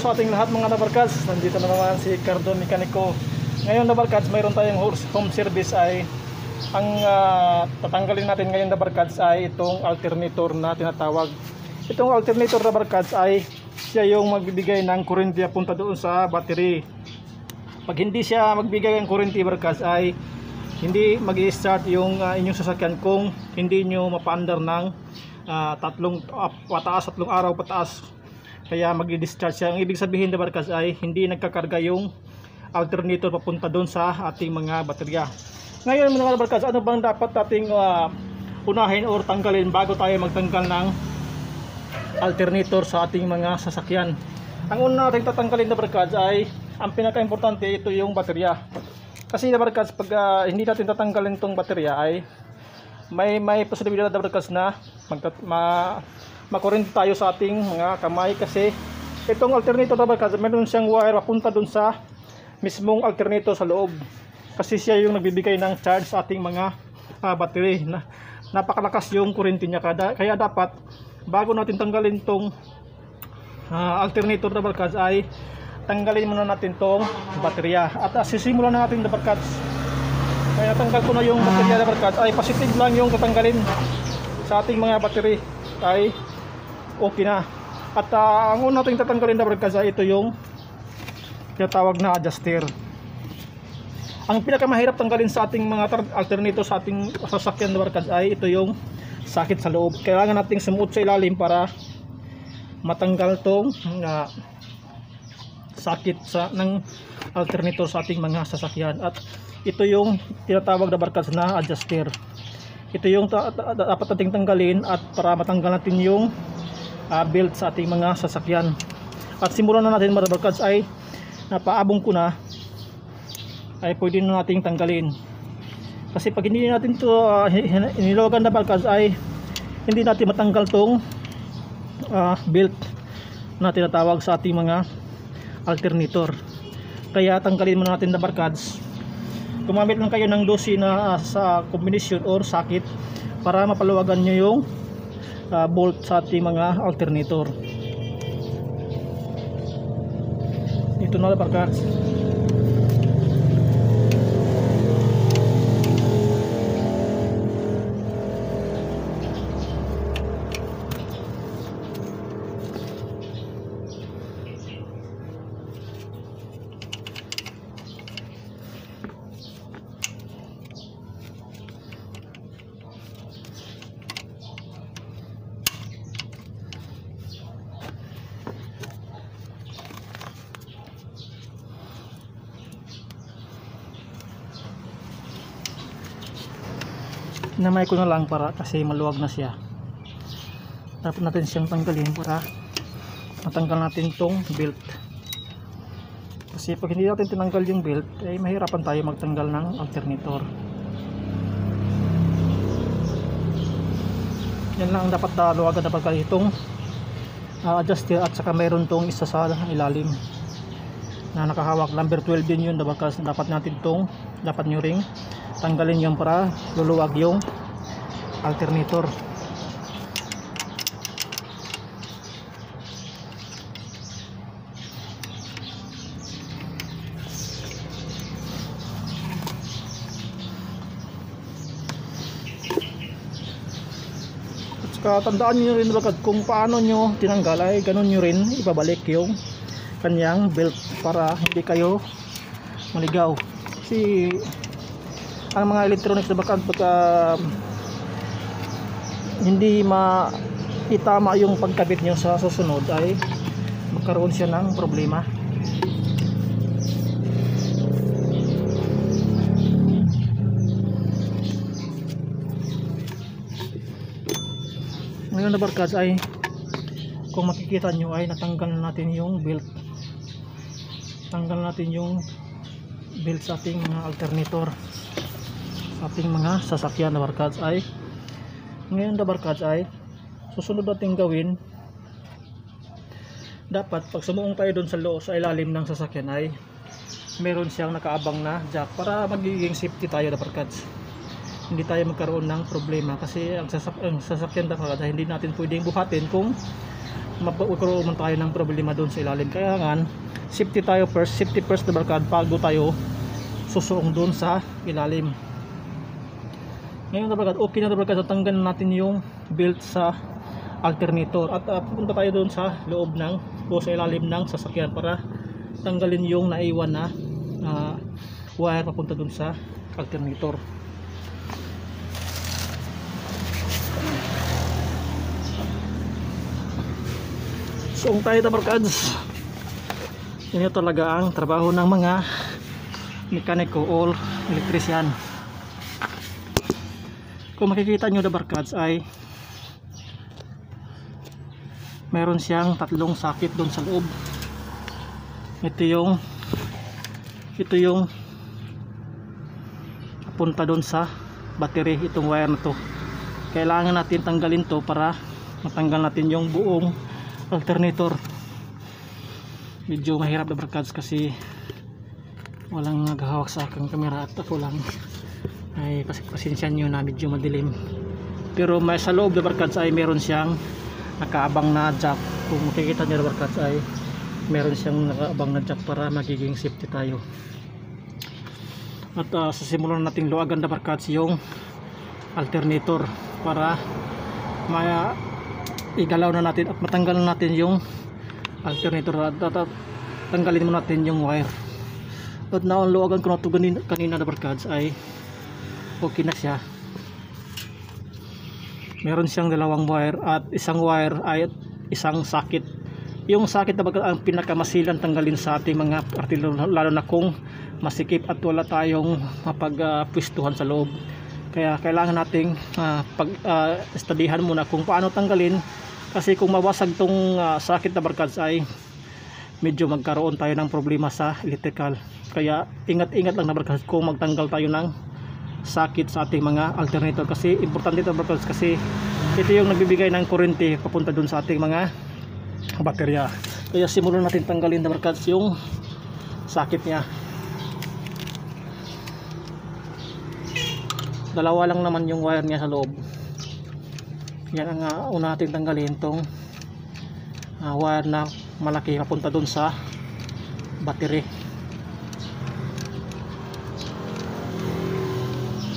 sa ating lahat mga Dabarkads. Nandito na naman si Cardon Mekaniko. Ngayon Dabarkads, mayroon tayong home service ay ang tatanggalin natin ngayon Dabarkads ay itong alternator na tinatawag. Itong alternator Dabarkads ay siya yung magbibigay ng kuryente punta doon sa battery. Pag hindi siya magbigay ng kuryente Dabarkads ay hindi mag-i-start yung inyong sasakyan kung hindi nyo mapaandar ng tatlong araw pataas. Kaya mag-discharge siya. Ang ibig sabihin Dabarkads ay hindi nagkakarga yung alternator papunta doon sa ating mga baterya. Ngayon mga Dabarkads, ano bang dapat nating unahin o tanggalin bago tayo magtanggal ng alternator sa ating mga sasakyan? Ang una nating tatanggalin Dabarkads ay ang pinaka-importante, ito yung baterya. Kasi Dabarkads, pag hindi natin tatanggalin itong baterya ay may posibilidad Dabarkads na makuryente tayo sa ating mga kamay, kasi itong alternator Dabarkads meron siyang wire papunta dun sa mismong alternator sa loob, kasi siya yung nagbibigay ng charge sa ating mga battery. Napakalakas yung kuryente niya, kaya dapat bago natin tanggalin tong alternator Dabarkads ay tanggalin muna natin tong baterya. At sisimulan na natin Dabarkads. Kaya tanggal ko na yung baterya Dabarkads, ay positive lang yung tatanggalin sa ating mga battery ay okay na. At ang una natin tatanggalin Dabarkads ay ito yung tinatawag na adjuster. Ang pinakamahirap tanggalin sa ating mga alternator sa ating sasakyan Dabarkads ay ito yung sakit sa loob. Kailangan nating sumuot sa ilalim para matanggal tong sakit ng alternator sa ating mga sasakyan. At ito yung tinatawag Dabarkads na adjuster. Ito yung dapat nating tanggalin at para matanggal natin yung belt sa ating mga sasakyan. At simulan na natin mga Dabarkads, ay napaabong ko na, ay pwede na nating tanggalin. Kasi pag hindi natin ito inilawagan Dabarkads ay hindi natin matanggal tong belt na tinatawag sa ating mga alternator. Kaya tanggalin muna natin Dabarkads. Gumamit lang kayo ng 12 na sa combination or sakit para mapaluwagan nyo yung bolt sa ating mga alternator. Ito na Dabarkads. Namay ko na lang para kasi maluwag na siya. Dapat natin siyang tanggalin para matanggal natin tong belt. Kasi pag hindi natin tinanggal yung belt ay mahirapan tayo magtanggal ng alternator. Yan lang ang dapat luwagan na pagka itong adjuster, at saka mayroon tong isa sa ilalim na nakahawak, number 12 din yun Dabarkads. Dapat natin tong nyo ring tanggalin yung para luluwag yung alternator. At saka tandaan nyo rin Dabarkads, kung paano nyo tinanggal ay ganun nyo rin ibabalik yung kanyang belt para hindi kayo maligaw. Kasi ang mga electronics Dabarkads, pagka hindi itama yung pagkabit nyo sa susunod ay magkaroon siya ng problema. Ngayon Dabarkads ay kung makikita nyo ay natanggal natin yung belt. Tanggal natin yung belt sa ating mga alternator sa ating mga sasakyan Dabarkads. Ay ngayon Dabarkads ay susunod natin gawin, dapat pag sumuong tayo doon sa sa ilalim ng sasakyan ay meron siyang nakaabang na jack para magiging safety tayo Dabarkads. Hindi tayo magkaroon ng problema, kasi ang sasakyan Dabarkads ay hindi natin pwedeng buhatin kung magkaroon tayo ng problema doon sa ilalim. Kaya nga safety first na barkad bago tayo susuong doon sa ilalim. Ngayon na barkad, okay na barkad, tanggalin natin yung belt sa alternator at pupunta tayo doon sa loob ng o sa ilalim ng sasakyan para tanggalin yung naiwan na wire papunta doon sa alternator. So tayo barkads, yun talaga ang trabaho ng mga mekaniko o elektrisyan. Kung makikita nyo barkads ay meron siyang tatlong sakit doon sa loob. Ito yung punta doon sa battery, itong wire na to. Kailangan natin tanggalin to para matanggal natin yung buong alternator. Medyo mahirap na barkads kasi walang naghahawak sa aking camera at ako lang ay pasensya nyo na medyo madilim. Pero may sa loob na barkads ay meron siyang nakaabang na jack. Kung makikita nyo na barkads ay meron siyang nakaabang na jack para magiging safety tayo. At sasimulan nating luwagan na barkads yung alternator para igalaw na natin at matanggal na natin yung alternator at tanggalin mo natin yung wire. At naunluwagan ko na ito kanina na barkads ay okay na siya. Meron siyang dalawang wire at isang wire ay isang sakit. Yung sakit na barkads ang pinakamasilan tanggalin sa ating mga artilyo, lalo na kung masikip at wala tayong mapagpwistuhan sa loob. Kaya kailangan nating studihan muna kung paano tanggalin, kasi kung mawasag tong sakit na barkads ay medyo magkaroon tayo ng problema sa electrical. Kaya ingat-ingat lang na barkads kung magtanggal tayo ng sakit sa ating mga alternator, kasi importante ito barkads kasi ito yung nagbibigay ng kuryente papunta dun sa ating mga baterya. Kaya simulan natin tanggalin na barkads yung sakit niya. Dalawa lang naman yung wire niya sa loob. Yan ang una natin tanggalin, tong wire na malaki papunta dun sa battery.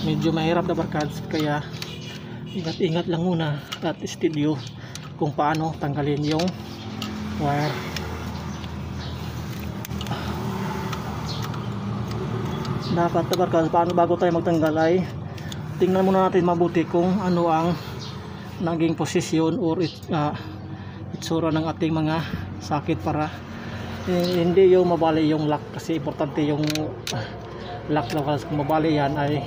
Medyo mahirap na barkads, kaya ingat-ingat lang muna at studio kung paano tanggalin yung wire. Dapat na barkads, paano bago tayo magtanggal ay tingnan muna natin mabuti kung ano ang naging posisyon or itsura ng ating mga sakit para hindi yung mabali yung lock, kasi importante yung lock na. Kung mabali yan ay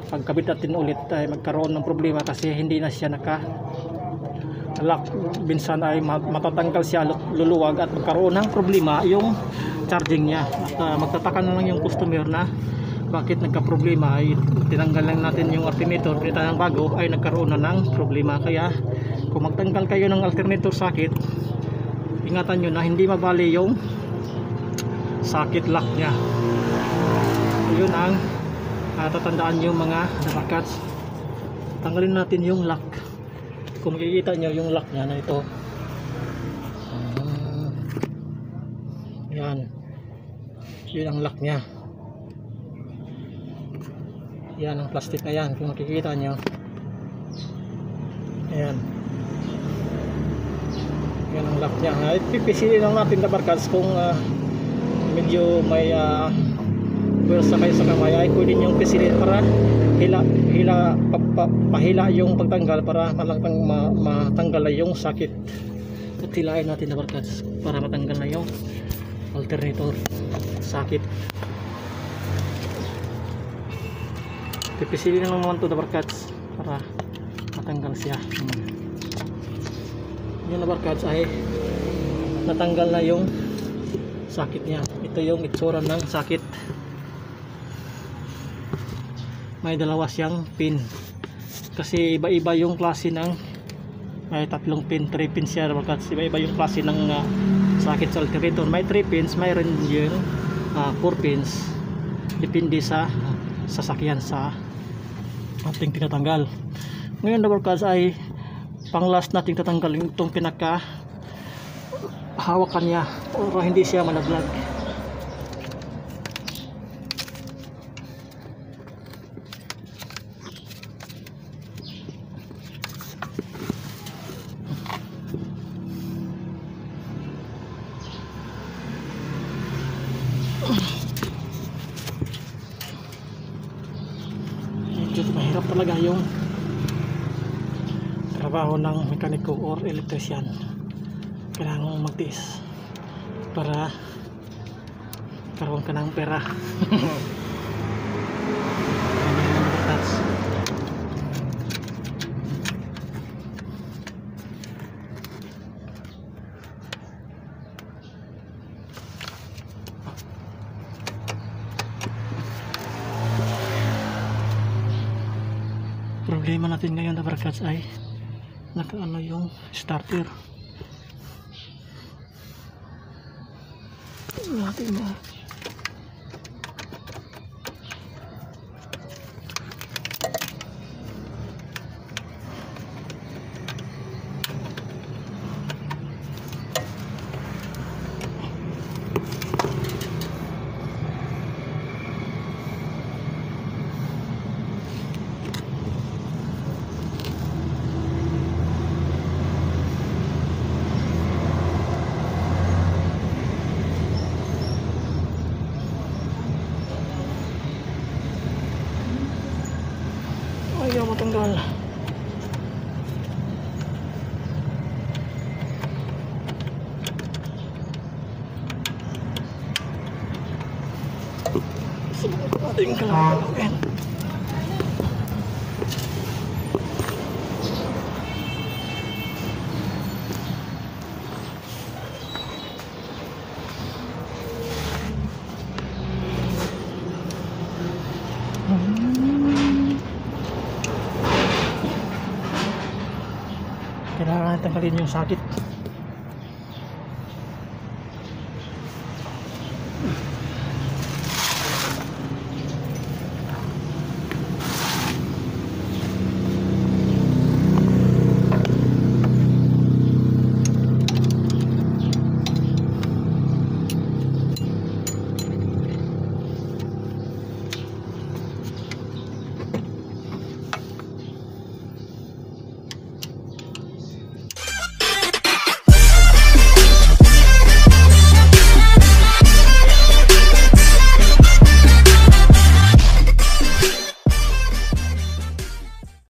pagkabit natin ulit ay magkaroon ng problema kasi hindi na siya naka lock. Minsan ay matatanggal siya, luluwag at magkaroon ng problema yung charging niya. At magtataka na lang yung customer na bakit nagka-problema, ay tinanggal lang natin yung alternator, pinitan ng bago ay nagkaroon na ng problema. Kaya kung magtanggal kayo ng alternator sakit, ingatan nyo na hindi mabali yung sakit lock nya. Yun ang tatandaan nyo mga barkads. Tanggalin natin yung lock. Kung makikita nyo yung lock nya na ito, yan, yun ang lock nya. Yan ang plastic na yan, kung makikita nyo. Ayan, yan ang lock nya. Pipisiin lang natin na barkads kung medyo may pwersa kayo sa kamay ay pwede nyo pisilin para pahila yung pagtanggal para matanggal na yung sakit. At hilain natin na barkads para matanggal na yung alternator sakit. Pipisilin lang naman ito na barkads para matanggal siya. Yung na barkads ay natanggal na yung sakit niya. Ito yung itsura ng sakit. May dalawa siyang pin kasi iba-iba yung klase ng, may tatlong pin, 3 pins siya barkads. Iba-iba yung klase ng sakit sa alternator. May 3 pins, mayroon yung 4 pins, depende sa sasakyan sa ating tinatanggal. Ngayon na barkads ay pang last nating tatanggalin itong pinaka hawakan niya para hindi siya malaglag. Medyo mahirap talaga yung trabaho ng mekaniko or electrician. Kailangan magtiis para karoon ka ng pera. Problema natin ngayon na barkads ay nakaano yung starter natin na ayaw matanggal. Subukan natin kalawin. Kailangan tanggalin yung sakit.